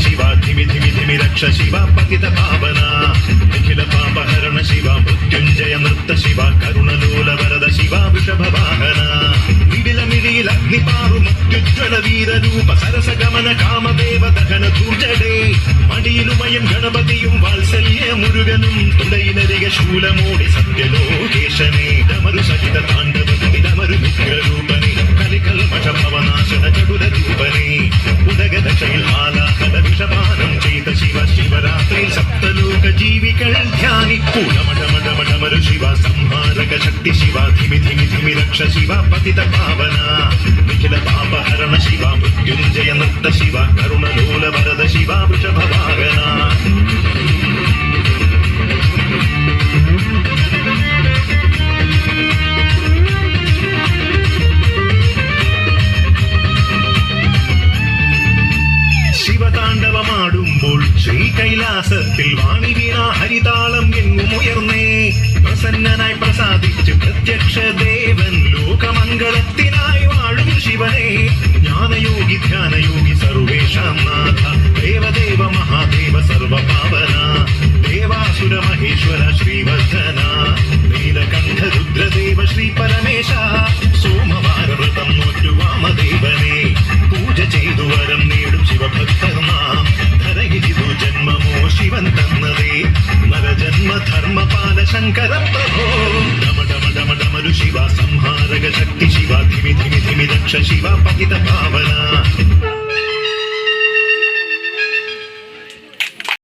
शिव धिमि धिमि धिमि रक्ष शिव पतित पावना निखिल पापहरण शिव मृत्युञ्जय नृत्त शिव करुणलोल वरद शिव वृषभ वाहना मिडिल मिडिल अग्निपारु मत्युज्वल वीर रूप सरस गमन कामदेव दहन धूर्जडे മടിയിലുമയം ഗണപതിയും വാത്സല്യ മുരുകനും തുടയിലരിക ശൂലമോടി സത്യലോകേശനെ ഡമരു സഹിത താണ്ഡവതി ഡമരു വിഗ്രൂപനെ കലികൽമഷ ഭവനാശന ചടുല രൂപനെ ഉദഗത ശൈലാഹല വിഷപാനം ചെയ്ത ശിവ ശിവരാത്രി സപ്തലോക ജീവികൾ ധ്യാനിപ്പൂടമടമടമടമരു ശിവ സംഹാരക ശക്തി ശിവ ധിമി ധിമി ധിമി രക്ഷ ശിവ പതിത പാവന നിഖില പാപഹരണ ശിവ മൃത്യുഞ്ജയ നൃത്ത ശിവ കരുണലോല വരദ ശിവ വൃഷഭ വാഹന ശിവതാണ്ഡവമാടുമ്പോൾ ശ്രീകൈലാസത്തിൽ വാണി വീണ ഹരിതാളം എങ്ങും ഉയർന്നേ പ്രസന്നനായി പ്രസാദിച്ച് പ്രത്യക്ഷ ദേവൻ ലോകമംഗളത്തിനായി വാഴും ശിവനെ ജ്ഞാനയോഗി ധ്യാനയോഗി സർവേഷാം നാഥ ദേവദേവ മഹാദേവ സർവപാവന ദേവാസുര മഹേശ്വര ശ്രീവർദ്ധന നീലകണ്ഠ രുദ്രദേവ ശ്രീ പരമേശ സോമവാര വ്രതം നോറ്റു വാമദേവനെ പൂജ ചെയ്തു വരം നേടും ശിവഭക്തർ നാം ധരയിലിതു ജന്മമോ ശിവൻ തന്നതേ നരജന്മ ധർമ്മപാല ശങ്കര പ്രഭോ ഡമ ഡമ ഡമ ഡമരു ശിവ സംഹാരക ശക്തി ശിവ ധിമി ധിമി ധിമി രക്ഷ ശിവ പതിത പാവന